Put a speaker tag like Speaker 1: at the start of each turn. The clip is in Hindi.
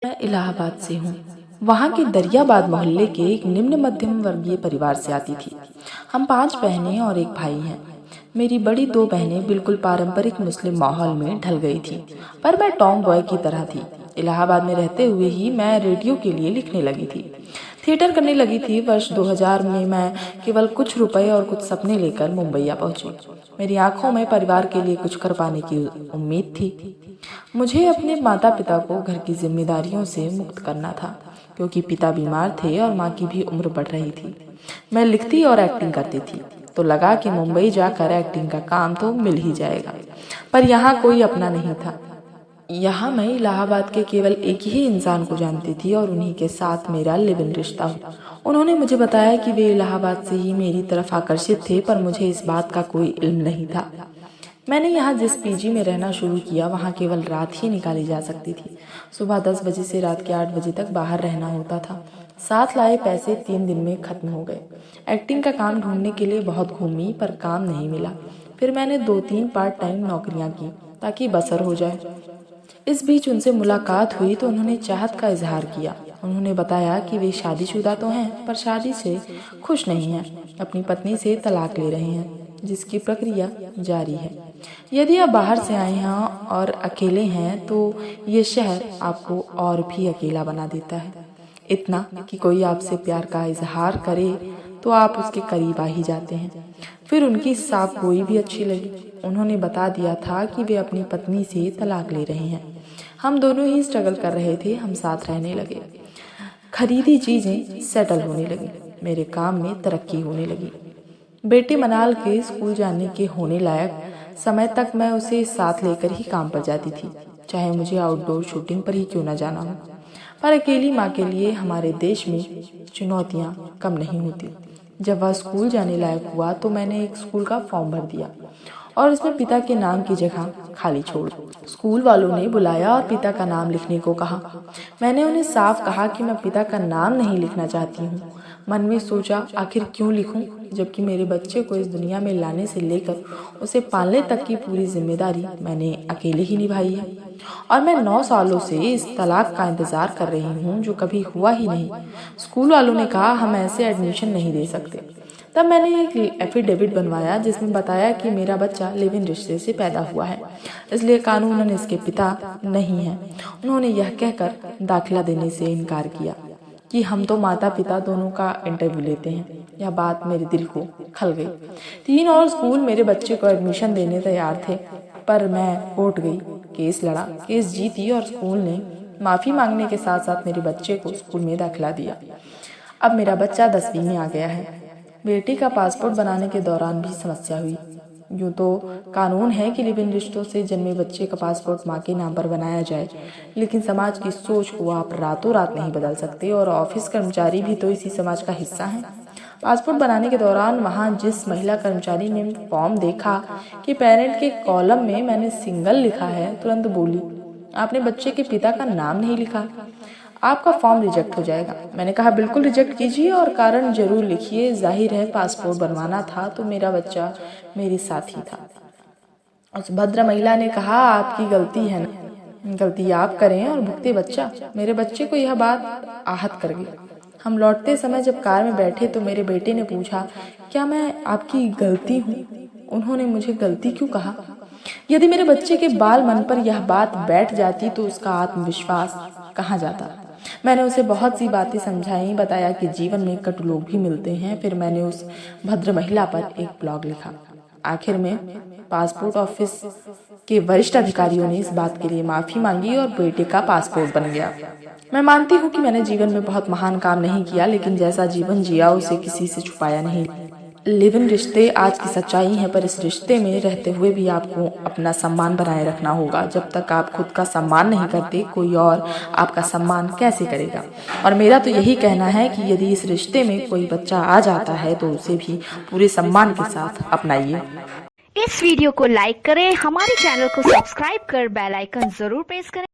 Speaker 1: मैं इलाहाबाद से हूँ। वहाँ के दरियाबाद मोहल्ले के एक निम्न मध्यम वर्गीय परिवार से आती थी। हम 5 बहनें और एक भाई हैं। मेरी बड़ी 2 बहनें बिल्कुल पारंपरिक मुस्लिम माहौल में ढल गई थी, पर मैं टॉम बॉय की तरह थी। इलाहाबाद में रहते हुए ही मैं रेडियो के लिए लिखने लगी थी, थिएटर करने लगी थी। वर्ष 2000 में मैं केवल कुछ रुपए और कुछ सपने लेकर मुंबई आ पहुंची। मेरी आंखों में परिवार के लिए कुछ कर पाने की उम्मीद थी। मुझे अपने माता पिता को घर की जिम्मेदारियों से मुक्त करना था, क्योंकि पिता बीमार थे और माँ की भी उम्र बढ़ रही थी। मैं लिखती और एक्टिंग करती थी, तो लगा कि मुंबई जाकर एक्टिंग का काम तो मिल ही जाएगा, पर यहाँ कोई अपना नहीं था। यहाँ मैं इलाहाबाद के केवल एक ही इंसान को जानती थी और उन्हीं के साथ मेरा लिव इन रिश्ता हुआ। उन्होंने मुझे बताया कि वे इलाहाबाद से ही मेरी तरफ आकर्षित थे, पर मुझे इस बात का कोई इल्म नहीं था। मैंने यहाँ जिस पीजी में रहना शुरू किया, वहाँ केवल रात ही निकाली जा सकती थी। सुबह 10 बजे से रात के 8 बजे तक बाहर रहना होता था। साथ लाए पैसे 3 दिन में खत्म हो गए। एक्टिंग का काम ढूंढने के लिए बहुत घूमी, पर काम नहीं मिला। फिर मैंने 2-3 पार्ट टाइम नौकरियाँ की ताकि बसर हो जाए। इस बीच उनसे मुलाकात हुई तो उन्होंने चाहत का इजहार किया। उन्होंने बताया कि वे शादीशुदा तो हैं, पर शादी से खुश नहीं हैं। अपनी पत्नी से तलाक ले रहे हैं, जिसकी प्रक्रिया जारी है। यदि आप बाहर से आए हैं और अकेले हैं, तो ये शहर आपको और भी अकेला बना देता है। इतना कि कोई आपसे प्यार का इजहार करे तो आप उसके करीब आ ही जाते हैं। फिर उनकी साफ गोई भी अच्छी लगी। उन्होंने बता दिया था कि वे अपनी पत्नी से तलाक ले रहे हैं। हम दोनों ही स्ट्रगल कर रहे थे। हम साथ रहने लगे, खरीदी चीजें सेटल होने लगी, मेरे काम में तरक्की होने लगी। बेटे मनाल के स्कूल जाने के होने लायक समय तक मैं उसे साथ लेकर ही काम पर जाती थी, चाहे मुझे आउटडोर शूटिंग पर ही क्यों न जाना हो। पर अकेली माँ के लिए हमारे देश में चुनौतियाँ कम नहीं होती। जब वह स्कूल जाने लायक हुआ तो मैंने एक स्कूल का फॉर्म भर दिया और उसमें पिता के नाम की जगह खाली छोड़ दी। स्कूल वालों ने बुलाया और पिता का नाम लिखने को कहा। मैंने उन्हें साफ कहा कि मैं पिता का नाम नहीं लिखना चाहती हूँ। मन में सोचा, आखिर क्यों लिखूं, जबकि मेरे बच्चे को इस दुनिया में लाने से लेकर उसे पालने तक की पूरी जिम्मेदारी मैंने अकेले ही निभाई है। और मैं 9 सालों से इस तलाक का इंतजार कर रही हूँ, जो कभी हुआ ही नहीं। स्कूल वालों ने कहा, हम ऐसे एडमिशन नहीं दे सकते। तब मैंने एक एफिडेविट बनवाया जिसमें बताया कि मेरा बच्चा लिव इन रिश्ते से पैदा हुआ है, इसलिए कानूनन इसके पिता नहीं है। उन्होंने यह कहकर दाखिला देने से इनकार किया कि हम तो माता पिता दोनों का इंटरव्यू लेते हैं। यह बात मेरे दिल को खल गई। 3 और स्कूल मेरे बच्चे को एडमिशन देने तैयार थे, पर मैं कोर्ट गई, केस लड़ा, केस जीती और स्कूल ने माफ़ी मांगने के साथ साथ मेरे बच्चे को स्कूल में दाखिला दिया। अब मेरा बच्चा 10वीं में आ गया है। बेटी का पासपोर्ट बनाने के दौरान भी समस्या हुई। यूँ तो कानून है कि लिव इन रिश्तों से जन्मे बच्चे का पासपोर्ट माँ के नाम पर बनाया जाए, लेकिन समाज की सोच को आप रातों रात नहीं बदल सकते, और ऑफिस कर्मचारी भी तो इसी समाज का हिस्सा हैं। पासपोर्ट बनाने के दौरान वहाँ जिस महिला कर्मचारी ने फॉर्म देखा कि पेरेंट के कॉलम में मैंने सिंगल लिखा है, तुरंत बोली, आपने बच्चे के पिता का नाम नहीं लिखा, आपका फॉर्म रिजेक्ट हो जाएगा। मैंने कहा, बिल्कुल रिजेक्ट कीजिए और कारण जरूर लिखिए। जाहिर है पासपोर्ट बनवाना था तो मेरा बच्चा मेरे साथ ही था। उस भद्र महिला ने कहा, आपकी गलती है ना, गलती आप करें और भुगते बच्चा। मेरे बच्चे को यह बात आहत कर गई। हम लौटते समय जब कार में बैठे तो मेरे बेटे ने पूछा, क्या मैं आपकी गलती हूँ? उन्होंने मुझे गलती क्यों कहा? यदि मेरे बच्चे के बाल मन पर यह बात बैठ जाती तो उसका आत्मविश्वास कहाँ जाता। मैंने उसे बहुत सी बातें समझाई, बताया कि जीवन में कटु लोग भी मिलते हैं। फिर मैंने उस भद्र महिला पर एक ब्लॉग लिखा। आखिर में पासपोर्ट ऑफिस के वरिष्ठ अधिकारियों ने इस बात के लिए माफी मांगी और बेटे का पासपोर्ट बन गया। मैं मानती हूँ कि मैंने जीवन में बहुत महान काम नहीं किया, लेकिन जैसा जीवन जिया उसे किसी से छुपाया नहीं। लिव इन रिश्ते आज की सच्चाई है, पर इस रिश्ते में रहते हुए भी आपको अपना सम्मान बनाए रखना होगा। जब तक आप खुद का सम्मान नहीं करते, कोई और आपका सम्मान कैसे करेगा? और मेरा तो यही कहना है कि यदि इस रिश्ते में कोई बच्चा आ जाता है तो उसे भी पूरे सम्मान के साथ अपनाइए।
Speaker 2: इस वीडियो को लाइक करें, हमारे चैनल को सब्सक्राइब कर बेल आइकन जरूर प्रेस करें।